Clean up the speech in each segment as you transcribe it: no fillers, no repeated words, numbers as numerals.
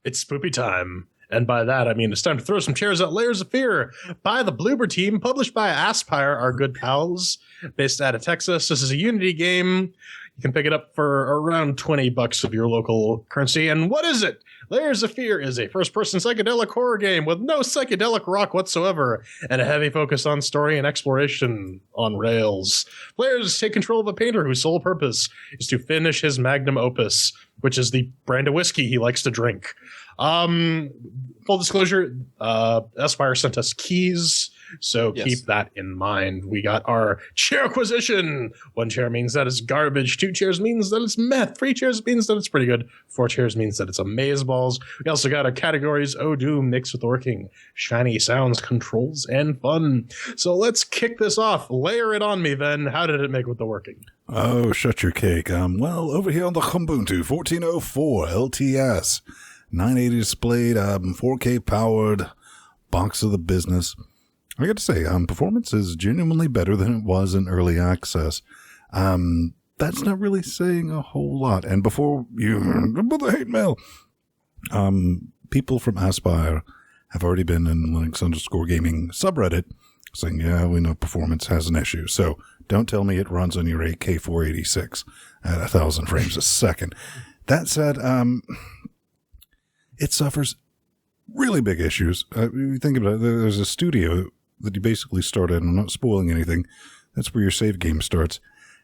It's spoopy time. And by that, I mean it's time to throw some chairs at Layers of Fear by the Bloober team, published by AssPyre, our good pals, based out of Texas. This is a Unity game. You can pick it up for around $20 of your local currency. And what is it? Layers of Fear is a first-person psychedelic horror game with no psychedelic rock whatsoever and a heavy focus on story and exploration on rails. Players take control of a painter whose sole purpose is to finish his Magnum Opus, which is the brand of whiskey he likes to drink. Full disclosure, AssPyre sent us keys, so yes. Keep that in mind. We got our CHAIRQUISITION. 1 chair means that it's garbage. 2 chairs means that it's meth. 3 chairs means that it's pretty good. 4 chairs means that it's amazeballs. We also got our categories, Oh Doom, mixed with working, shiny sounds, controls, and fun. So let's kick this off. Layer it on me, then. How did it make with the working? Oh, shut your cake. Well, over here on the Ubuntu 1404 LTS. 980 displayed, 4K powered, box of the business. I got to say, performance is genuinely better than it was in early access. That's not really saying a whole lot. And before the hate mail, people from AssPyre have already been in Linux_gaming subreddit saying, yeah, we know performance has an issue. So don't tell me it runs on your 8K 486 at 1,000 frames a second. That said, it suffers really big issues. You think about it, there's a studio that you basically start at, and I'm not spoiling anything. That's where your save game starts.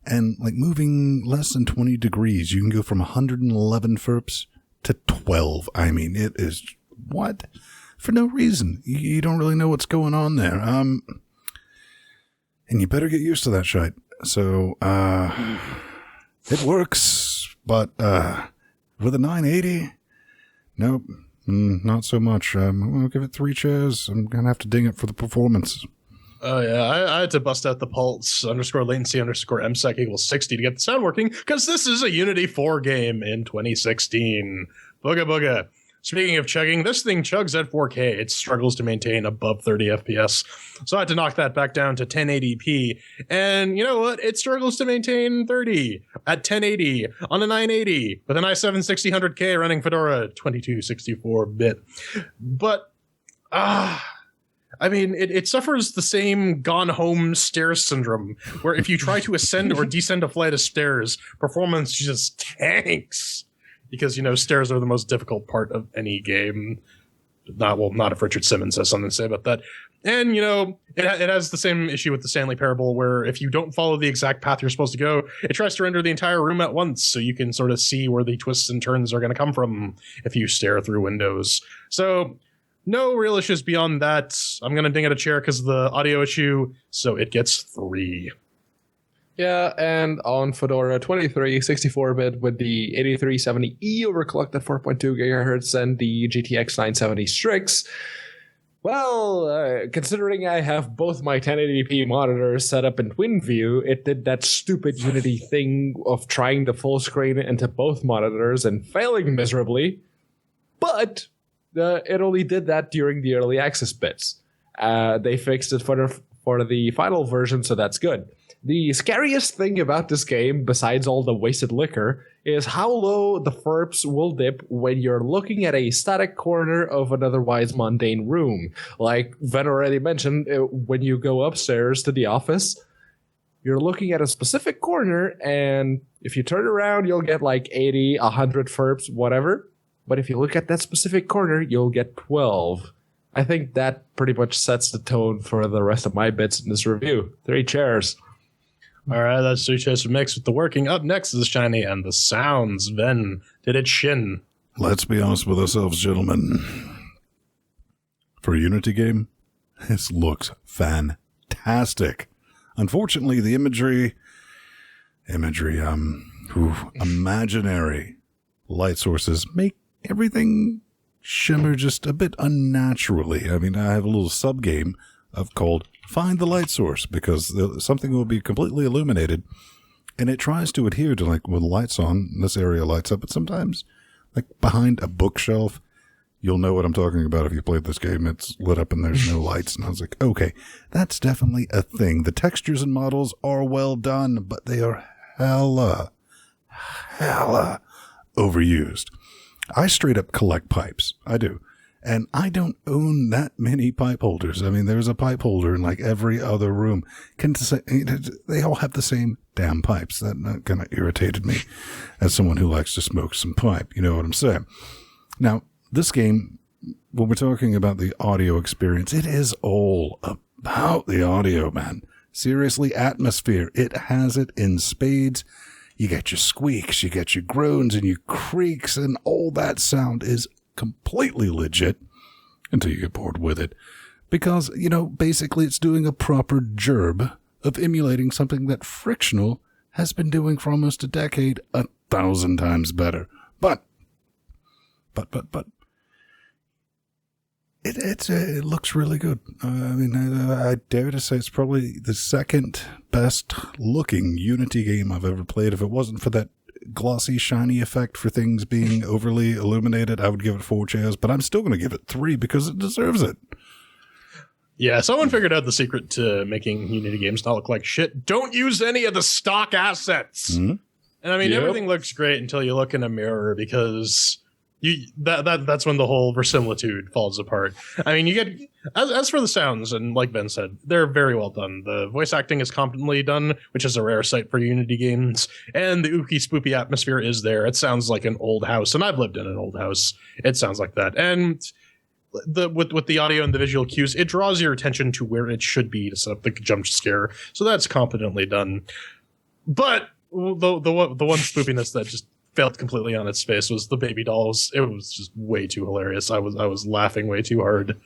And like moving less than 20 degrees, you can go from 111 FERPs to 12. I mean, it is what? For no reason. You don't really know what's going on there. And you better get used to that shite. So, it works, but with a 980, nope, not so much. I'm going to give it 3 chairs. I'm going to have to ding it for the performance. Oh, yeah. I had to bust out the pulse _latency_msec equals 60 to get the sound working, because this is a Unity 4 game in 2016. Booga booga. Speaking of chugging, this thing chugs at 4K. It struggles to maintain above 30 FPS. So I had to knock that back down to 1080p. And you know what? It struggles to maintain 30 at 1080 on a 980 with an i7 6000K running Fedora 2264-bit. But, I mean, it suffers the same gone home stairs syndrome, where if you try to ascend or descend a flight of stairs, performance just tanks. Because, stairs are the most difficult part of any game. Not if Richard Simmons has something to say about that. And, it has the same issue with the Stanley Parable, where if you don't follow the exact path you're supposed to go, it tries to render the entire room at once, so you can sort of see where the twists and turns are going to come from if you stare through windows. So, no real issues beyond that. I'm going to ding it a chair because of the audio issue, so it gets 3. Yeah, and on Fedora 23, 64-bit with the 8370E overclocked at 4.2 GHz and the GTX 970 Strix. Well, considering I have both my 1080p monitors set up in twin view, it did that stupid Unity thing of trying to full screen it into both monitors and failing miserably. But it only did that during the early access bits. They fixed it for the final version, so that's good. The scariest thing about this game, besides all the wasted liquor, is how low the FERPs will dip when you're looking at a static corner of an otherwise mundane room. Like Ven already mentioned, when you go upstairs to the office, you're looking at a specific corner, and if you turn around, you'll get like 80, 100 FERPs, whatever. But if you look at that specific corner, you'll get 12. I think that pretty much sets the tone for the rest of my bits in this review. 3 chairs. All right, that's 3 chairs mixed with the working. Up next is Shiny and the Sounds. Ven, did it shin? Let's be honest with ourselves, gentlemen. For a Unity game, this looks fantastic. Unfortunately, the imaginary, light sources make everything shimmer just a bit unnaturally. I mean, I have a little sub-game called Find the Light Source, because something will be completely illuminated, and it tries to adhere to, like, when the lights on, this area lights up, but sometimes, like, behind a bookshelf, you'll know what I'm talking about if you played this game. It's lit up and there's no lights, and I was like, okay, that's definitely a thing. The textures and models are well done, but they are hella overused. I straight up collect pipes. I do. And I don't own that many pipe holders. I mean, there's a pipe holder in like every other room. They all have the same damn pipes. That kind of irritated me as someone who likes to smoke some pipe. You know what I'm saying? Now, this game, when we're talking about the audio experience, it is all about the audio, man. Seriously, atmosphere. It has it in spades. You get your squeaks, you get your groans and your creaks, and all that sound is completely legit until you get bored with it. Because, basically it's doing a proper job of emulating something that Frictional has been doing for almost a decade 1,000 times better. But it looks really good. I dare to say it's probably the second best looking Unity game I've ever played. If it wasn't for that glossy, shiny effect for things being overly illuminated, I would give it 4 chairs, but I'm still going to give it 3 because it deserves it. Yeah, someone figured out the secret to making Unity games not look like shit. Don't use any of the stock assets. Mm-hmm. And I mean, everything looks great until you look in a mirror, because that's when the whole verisimilitude falls apart. I mean, you get, as for the sounds, and like Ben said, they're very well done. The voice acting is competently done, which is a rare sight for Unity games, and the ooky spoopy atmosphere is there. It sounds like an old house, and I've lived in an old house. It sounds like that. And with the audio and the visual cues, it draws your attention to where it should be to set up the jump scare. So that's competently done. But the one spoopiness that just failed completely on its face was the baby dolls. It was just way too hilarious. I was laughing way too hard.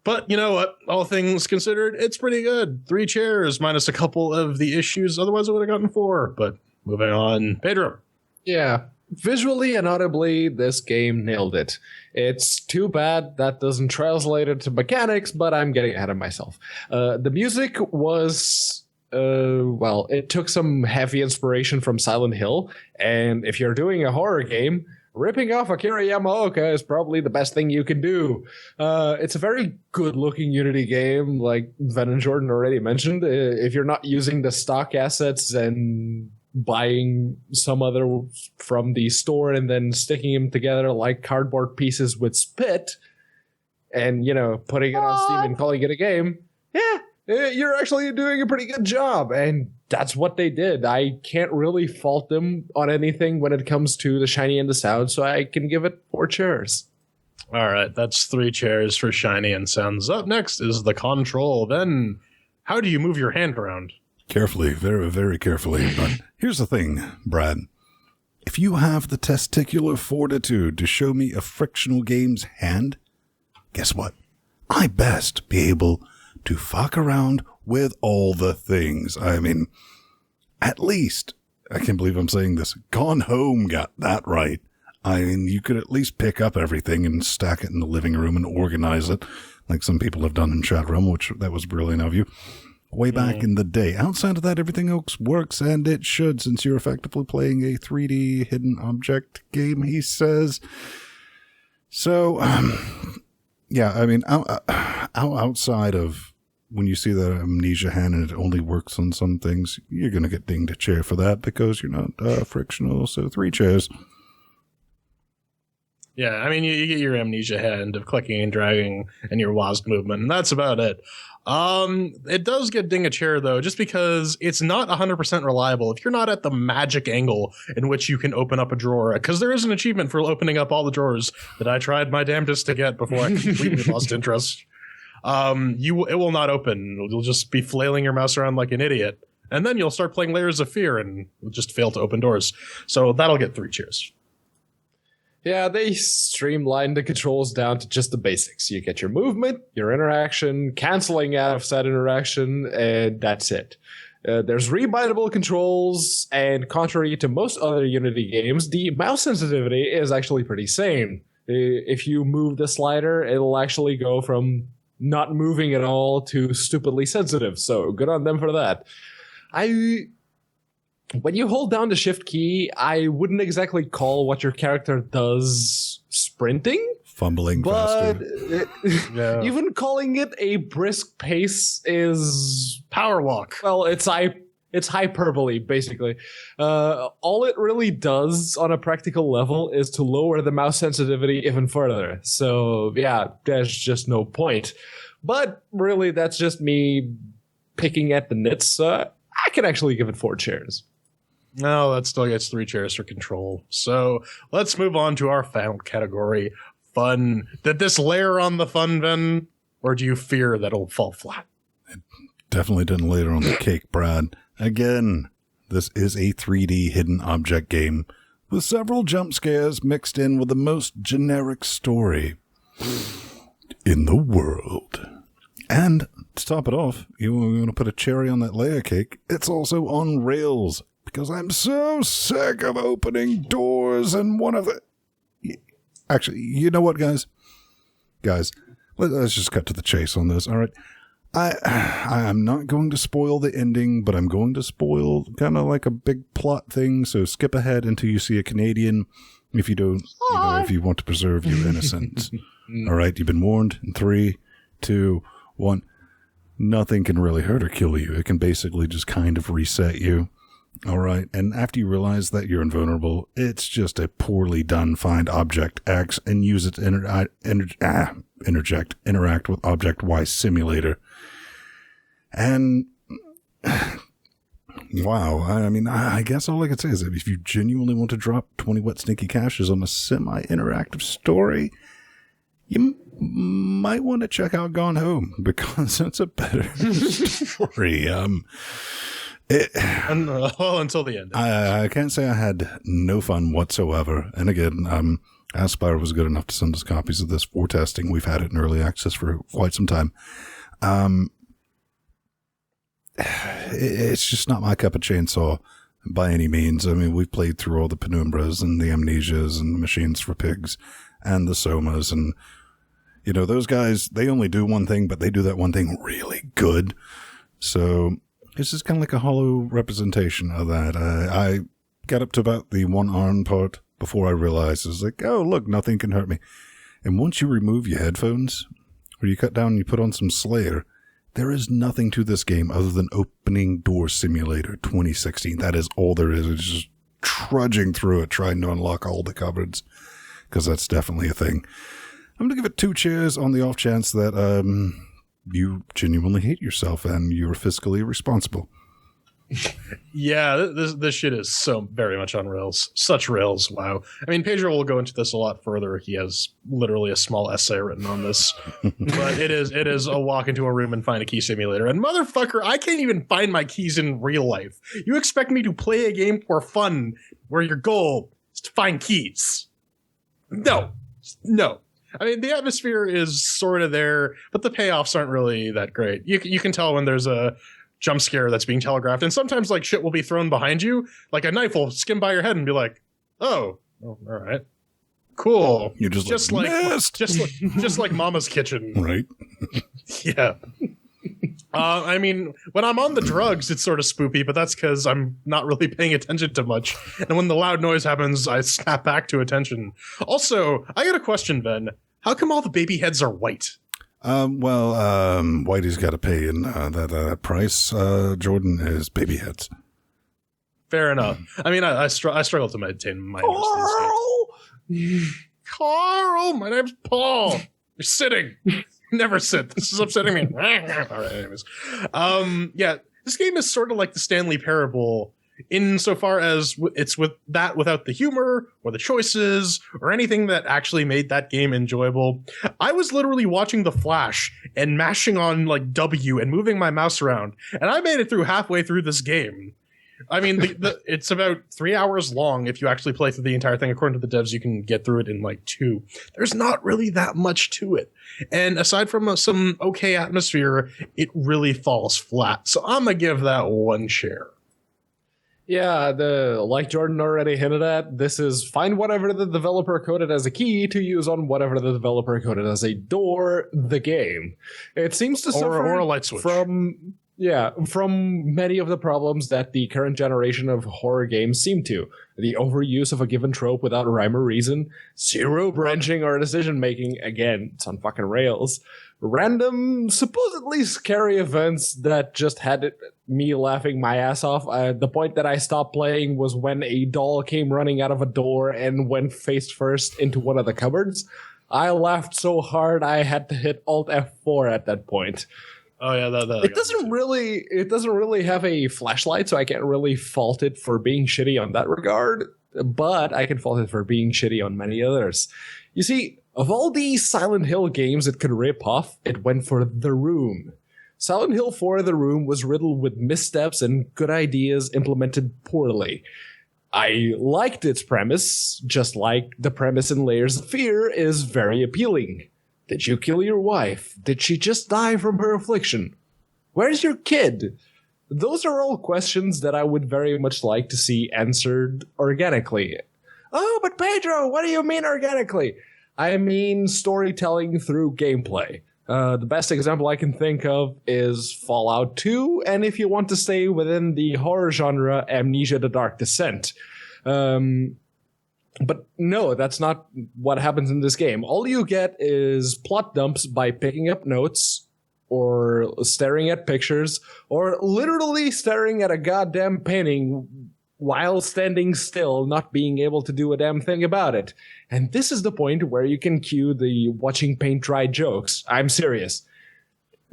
But you know what? All things considered, it's pretty good. 3 chairs minus a couple of the issues. Otherwise, I would have gotten 4. But moving on. Pedro. Yeah. Visually and audibly, this game nailed it. It's too bad that doesn't translate into mechanics, but I'm getting ahead of myself. The music was... it took some heavy inspiration from Silent Hill, and if you're doing a horror game, ripping off Akira Yamaoka is probably the best thing you can do. It's a very good-looking Unity game, like Ven and Jordan already mentioned. If you're not using the stock assets and buying some other from the store and then sticking them together like cardboard pieces with spit, and, putting it on Steam and calling it a game, you're actually doing a pretty good job, and that's what they did. I can't really fault them on anything when it comes to the shiny and the sound, so I can give it 4 chairs. All right, that's 3 chairs for shiny and sounds. Up next is the control. Then, how do you move your hand around? Carefully, very, very carefully. But here's the thing, Brad. If you have the testicular fortitude to show me a Frictional game's hand, guess what? I best be able to fuck around with all the things. I mean, at least, I can't believe I'm saying this, Gone Home got that right. I mean, you could at least pick up everything and stack it in the living room and organize it, like some people have done in chat room, which that was brilliant of you. Way back in the day. Outside of that, everything else works, and it should, since you're effectively playing a 3D hidden object game, he says. So, yeah, I mean, outside of when you see that amnesia hand and it only works on some things, you're going to get dinged a chair for that because you're not Frictional, so 3 chairs. Yeah, I mean, you get your amnesia hand of clicking and dragging and your WASD movement, and that's about it. It does get ding a chair, though, just because it's not 100% reliable. If you're not at the magic angle in which you can open up a drawer, because there is an achievement for opening up all the drawers that I tried my damnedest to get before I completely lost interest. It will not open. You'll just be flailing your mouse around like an idiot, and then you'll start playing Layers of Fear and just fail to open doors. So that'll get 3 cheers. Yeah, they streamlined the controls down to just the basics. You get your movement, your interaction, canceling out of said interaction, and that's it. There's rebindable controls, and contrary to most other Unity games, the mouse sensitivity is actually pretty sane. If you move the slider, it'll actually go from not moving at all to stupidly sensitive, so good on them for that. When you hold down the shift key, I wouldn't exactly call what your character does sprinting. Fumbling faster. Even calling it a brisk pace is power walk. Well, it's It's hyperbole, basically. All it really does on a practical level is to lower the mouse sensitivity even further. So yeah, there's just no point. But really, that's just me picking at the nits. I can actually give it 4 chairs. No, that still gets 3 chairs for control. So let's move on to our final category, fun. Did this layer on the fun, Ven? Or do you fear that it'll fall flat? It definitely didn't layer on the cake, Brad. Again, this is a 3D hidden object game with several jump scares mixed in with the most generic story in the world. And to top it off, you want to put a cherry on that layer cake, it's also on rails, because I'm so sick of opening doors and one of the... Actually, you know what, guys? Guys, let's just cut to the chase on this, all right? I'm not going to spoil the ending, but I'm going to spoil kind of like a big plot thing, so skip ahead until you see a Canadian if you don't, if you want to preserve your innocence. All right, you've been warned in 3, 2, 1. Nothing can really hurt or kill you. It can basically just kind of reset you. All right, and after you realize that you're invulnerable, it's just a poorly done find object X and use it to interact with object Y simulator. And wow, I mean, I guess all I can say is that if you genuinely want to drop 20 wet stinky cashes on a semi-interactive story, you might want to check out Gone Home, because it's a better story. Until the end. I can't say I had no fun whatsoever. And again, AssPyre was good enough to send us copies of this for testing. We've had it in early access for quite some time. It's just not my cup of chainsaw by any means. I mean, we've played through all the Penumbras and the Amnesias and the Machines for Pigs and the Somas, and you know, those guys, they only do one thing, but they do that one thing really good. So this is kind of like a hollow representation of that. I got up to about the one-arm part before I realized, it's like, oh, look, nothing can hurt me. And once you remove your headphones, or you cut down and you put on some Slayer, there is nothing to this game other than Opening Door Simulator 2016. That is all there is. It's just trudging through it, trying to unlock all the cupboards, because that's definitely a thing. I'm going to give it 2 chairs on the off chance that you genuinely hate yourself and you're fiscally responsible. Yeah, this shit is so very much on rails. Such rails, wow. I mean, Pedro will go into this a lot further. He has literally a small essay written on this. But it is a walk into a room and find a key simulator. And motherfucker, I can't even find my keys in real life. You expect me to play a game for fun where your goal is to find keys? No. I mean, the atmosphere is sort of there, but the payoffs aren't really that great. You can tell when there's a jump scare that's being telegraphed, and sometimes like shit will be thrown behind you, like a knife will skim by your head and be like, oh all right, cool. You're just like Mama's Kitchen, right? Yeah. I mean, when I'm on the drugs, it's sort of spoopy, but that's because I'm not really paying attention to much. And when the loud noise happens, I snap back to attention. Also, I got a question, Ben. How come all the baby heads are white? Whitey's got to pay in that price. Jordan is baby heads. Fair enough. I mean, I struggle to maintain my Carl, my name's Paul. You're sitting. Never sit. This is upsetting me. All right, anyways. Yeah, this game is sort of like the Stanley Parable insofar as it's without the humor or the choices or anything that actually made that game enjoyable. I was literally watching The Flash and mashing on like W and moving my mouse around, and I made it through halfway through this game. I mean, it's about 3 hours long. If you actually play through the entire thing, according to the devs, you can get through it in like 2. There's not really that much to it. And aside from some okay atmosphere, it really falls flat. So I'm going to give that 1 chair. Yeah, like Jordan already hinted at, this is find whatever the developer coded as a key to use on whatever the developer coded as a door, the game. It seems to suffer or a light switch. from... Yeah, from many of the problems that the current generation of horror games seem to. The overuse of a given trope without rhyme or reason, zero branching or decision making, again, it's on fucking rails. Random, supposedly scary events that just had me laughing my ass off. The point that I stopped playing was when a doll came running out of a door and went face first into one of the cupboards. I laughed so hard I had to hit Alt F4 at that point. Oh yeah, It doesn't really have a flashlight, so I can't really fault it for being shitty on that regard, but I can fault it for being shitty on many others. You see, of all the Silent Hill games it could rip off, it went for The Room. Silent Hill 4 The Room was riddled with missteps and good ideas implemented poorly. I liked its premise, just like the premise in Layers of Fear is very appealing. Did you kill your wife? Did she just die from her affliction? Where's your kid? Those are all questions that I would very much like to see answered organically. Oh, but Pedro, what do you mean organically? I mean storytelling through gameplay. The best example I can think of is Fallout 2, and if you want to stay within the horror genre, Amnesia: The Dark Descent. But no, that's not what happens in this game. All you get is plot dumps by picking up notes or staring at pictures or literally staring at a goddamn painting while standing still, not being able to do a damn thing about it. And this is the point where you can cue the watching paint dry jokes. I'm serious.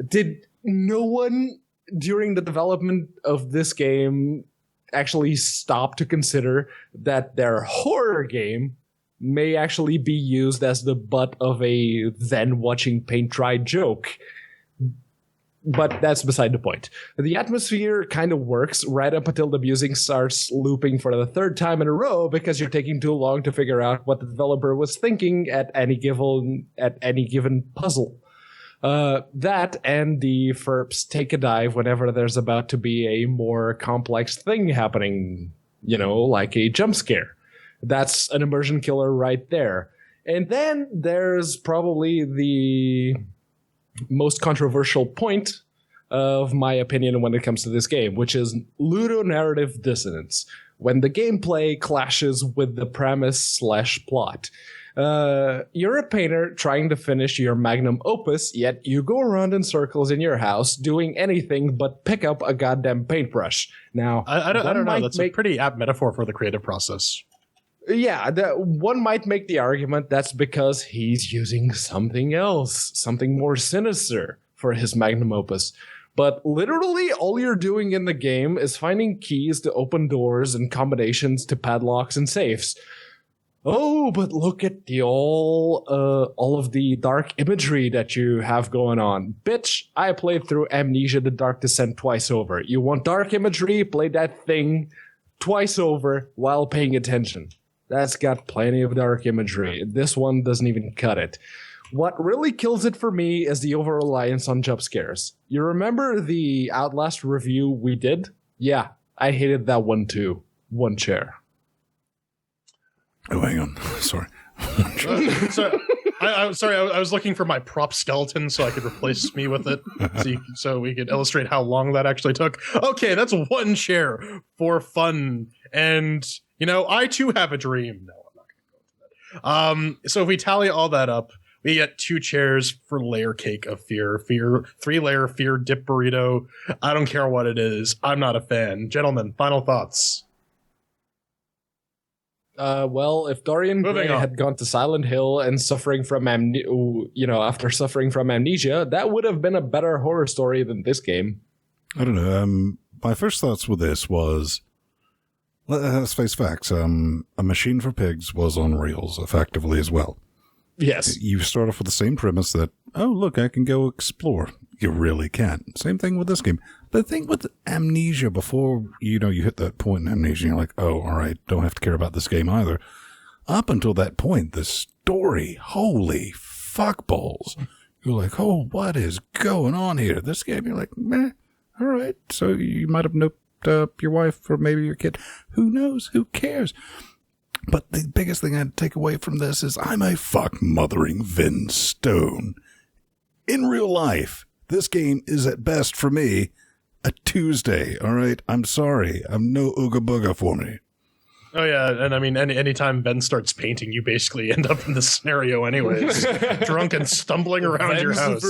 Did no one during the development of this game actually stop to consider that their horror game may actually be used as the butt of a then watching paint dry joke? But that's beside the point. The atmosphere kind of works right up until the music starts looping for the third time in a row because you're taking too long to figure out what the developer was thinking at any given puzzle. That and the FERPs take a dive whenever there's about to be a more complex thing happening, like a jump scare. That's an immersion killer right there. And then there's probably the most controversial point of my opinion when it comes to this game, which is ludonarrative dissonance, when the gameplay clashes with the premise/plot. You're a painter trying to finish your Magnum Opus, yet you go around in circles in your house doing anything but pick up a goddamn paintbrush. Now, I don't know. That's a pretty apt metaphor for the creative process. Yeah, one might make the argument that's because he's using something else, something more sinister for his Magnum Opus. But literally all you're doing in the game is finding keys to open doors and combinations to padlocks and safes. Oh, but look at the all of the dark imagery that you have going on. Bitch, I played through Amnesia: The Dark Descent twice over. You want dark imagery? Play that thing twice over while paying attention. That's got plenty of dark imagery. This one doesn't even cut it. What really kills it for me is the over-reliance on jump scares. You remember the Outlast review we did? Yeah, I hated that one too. One chair. Oh, hang on. Sorry. I was looking for my prop skeleton so I could replace me with it, so we could illustrate how long that actually took. Okay, that's one chair for fun, and I too have a dream. No, I'm not going to go into that. So if we tally all that up, we get 2 chairs for layer cake of fear, 3-layer fear dip burrito. I don't care what it is. I'm not a fan. Gentlemen, final thoughts. Well, if Dorian Gray had gone to Silent Hill and suffering from after suffering from amnesia, that would have been a better horror story than this game. I don't know. My first thoughts with this was, let's face facts. A Machine for Pigs was on rails effectively as well. Yes. You start off with the same premise that, oh, look, I can go explore. You really can't. Same thing with this game. The thing with Amnesia, before, you hit that point in Amnesia, you're like, oh, all right, don't have to care about this game either. Up until that point, the story, holy fuckballs. You're like, oh, what is going on here? This game, you're like, meh, all right. So you might have noped up your wife or maybe your kid. Who knows? Who cares? But the biggest thing I'd take away from this is I'm a fuck-mothering Vin Stone. In real life, this game is at best, for me, a Tuesday. All right. I'm sorry. I'm no ooga booga for me. Oh yeah, and I mean, anytime Ben starts painting, you basically end up in this scenario anyways, drunk and stumbling around your house,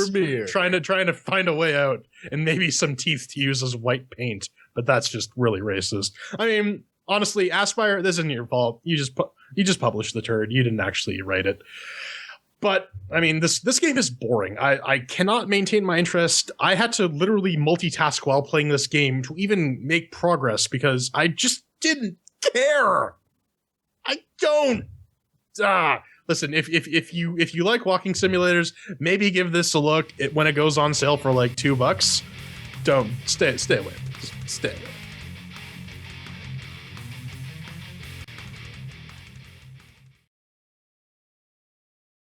trying to find a way out, and maybe some teeth to use as white paint. But that's just really racist. I mean, honestly, AssPyre, this isn't your fault. You just published the turd. You didn't actually write it. But I mean, this game is boring. I cannot maintain my interest. I had to literally multitask while playing this game to even make progress because I just didn't care. I don't. Listen, if you like walking simulators, maybe give this a look when it goes on sale for like $2. Don't stay away. Stay away.